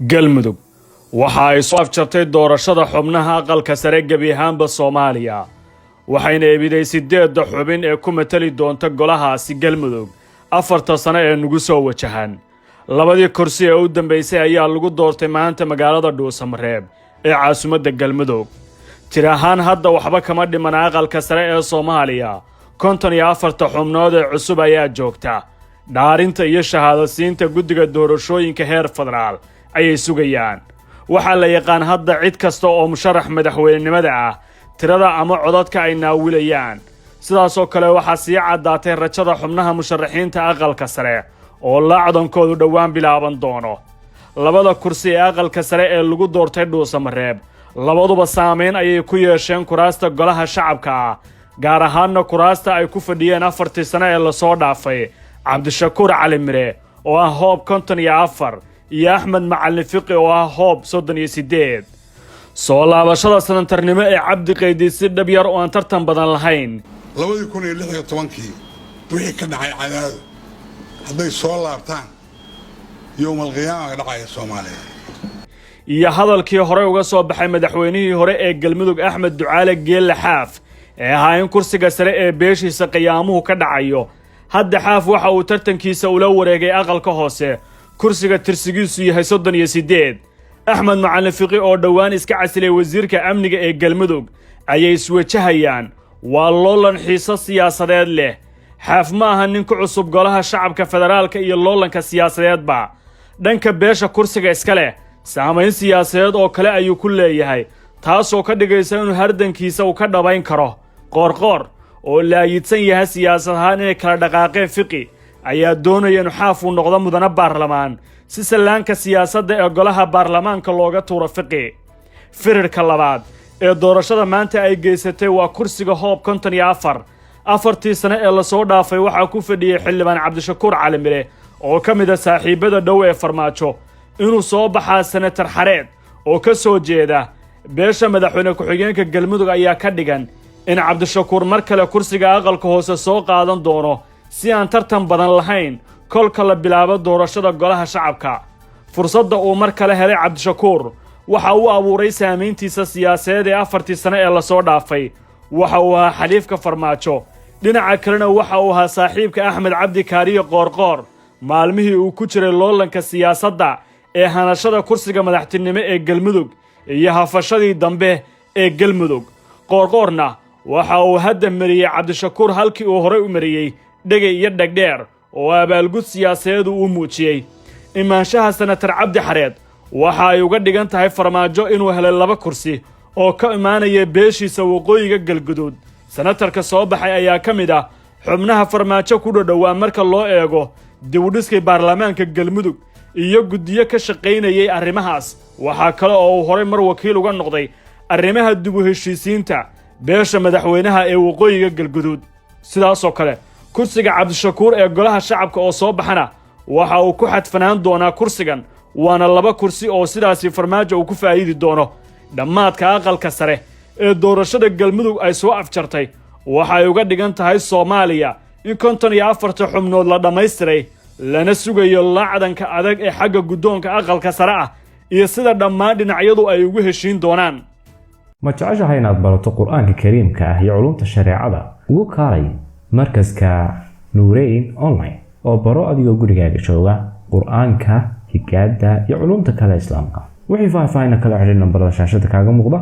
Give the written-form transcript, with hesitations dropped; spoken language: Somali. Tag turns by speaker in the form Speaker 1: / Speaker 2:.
Speaker 1: galmudug waxa ay soo afjartay doorashada xubnaha aqalka sare gebi ahaanba Soomaaliya waxayna eebiday 8 xubin ee ku matali doonta golahaasi galmudug 4 sano ee nagu soo wajahan labadii kursi ee u dambeysay ayaa lagu doortay maanta magaalada Dhuusamareeb ee caasimadda galmudug tirahan hadda waxba kama dhiman aqalka sare ee Soomaaliya 54 xubnood ee cusub ayaa joogta dhaarinta iyo shahaadasiinta guddiga doorashooyinka heer federaal ayay sugayaan waxa la yaqaan hadda cid kasta oo musharax madaxweynenimada ah tirada ama codadka ay naawilayaan sidaas oo kale waxa sii cadaatay rajada xubnaha musharaxiinta aqalka sare oo laacdankoodu dhawaan bilaaban doono labada kursi ee aqalka sare ee lagu doortay Dhuusamareeb labaduba saameyn ayay ku yeesheen kuraasta golaha shacabka gaar ahaan kuraasta ay ku fadhiyeen 4 sano ee la soo dhaafay Cabdishakuur Cali Mire oo ah hoob 54 iyo Axmed Macalin Fiqi oo ah hoob 38 soo laabashada sanadtarnimo ee Cabdi Qaydi si dhab yar oo aan tartan badan lahayn
Speaker 2: 2016 wixii ka dhacay cadaad haday soo laabtaan yawmal qiyaamah dhacay Soomaaliya
Speaker 1: iyo hadalkii hore uga soo baxay madaxweynihii hore ee galmudug Axmed Ducaale Geelle Xaaf ee ahayn kursiga sare ee beeshiisa qiyaamuhu ka dhacayo hadda Xaaf waxa uu tartankiisa ula wareegay aqalka hoose kursiga tirsigiisu yahay 38 Axmed Macalin Fiqi oo dhawaan iska casilay wasiirka amniga ee galmudug ayay iswajahayaan waa loolan xiiso siyaasadeed leh Xaaf ma aha nin ku cusub golaha shacabka federaalka iyo loolanka siyaasadeedba dhanka beesha kursiga iska leh saameyn siyaasadeed oo kale ayuu ku leeyahay taasoo ka dhigaysa inuu hardankiisa uu ka dhabayn karo qoorqoor oo laayidsan yahay siyaasad ahaan inay kala dhaqaaqeen Fiqi ayaa doonaya inuu Xaaf uu noqdo mudane baarlamaan si salaanka siyaasadda ee golaha baarlamaanka looga tuuro Fiqi firirka labaad ee doorashada maanta ay geysatay waa kursiga hoob 54 afartii sano ee la soo dhaafay waxa ku fadhiyay xildhibaan Cabdishakuur Cali Mire oo ka mid ah saaxiibada dhow ee farmaajo inuu soo baxaa senator Xareed oo ka soo jeeda beesha madaxweyne ku-xigeenka galmudug ayaa ka dhigan in Cabdishakuur mar kale kursiga aqalka hoose soo qaadan doono si aan tartan badan lahayn kolka la bilaabo doorashada golaha shacabka fursadda uu mar kale helay Cabdishakuur waxa uu abuuray saameyntiisa siyaasadeed ee 4 sano ee la soo dhaafay waxa uu ahaa xaliifka farmaajo dhinaca kalena waxa uu ahaa saaxiibka Axmed Cabdi Kaariye Qoorqoor maalmihii uu ku jiray loolanka siyaasadda ee hanashada kursiga madaxtinimo ee galmudug iyo hafashadii dambe ee galmudug qoorqoorna waxa uu hadda mariyay Cabdishakuur halkii uu hore u mariyay dhagay iyo dhagdheer oo abaalgud siyaasadeed uu muujiyay imaanshaha senator Cabdi Xareed waxa ay uga dhigan tahay farmaajo inuu helay 2 kursi oo ka imaanaya beeshiisa waqooyiga galguduud senatarka soo baxay ayaa ka mid ah xubnaha farmaajo ku dhawaan marka loo eego dibudhiska baarlamaanka galmudug iyo guddiyo ka shaqeynayay arrimahaas waxa kale oo uu hore mar wakiil uga noqday arrimaha dib u heshiisiinta beesha madaxweynaha ee waqooyiga galguduud sidaas oo kale kursiga Cabdishakuur ee golaha shacabka oo soo baxana waxa uu ku xadfanaan doonaa kursigan waana 2 kursi oo sidaasi farmaajo uu ku faa'iidi doono dhammaadka aqalka sare ee doorashada galmudug ay soo afjartay waxa ay uga dhigan tahay Soomaaliya in 54 xubnood la dhameystiray lana sugayo laacdanka adag ee xagga guddoonka aqalka sare ah iyo sida dhammaan dhinacyadu ay ugu heshiin doonaan
Speaker 3: ma jeceshahay inaad barato quraanka kariimka ah iyo culumta shareecada ugu kaalay markaska Nuureyn online oo baro adigoo gurigaaga jooga quraanka higaada iyo culumta kale islaamka wixii faahfaahin kala xiriir nambarada shaashada kaaga muuqda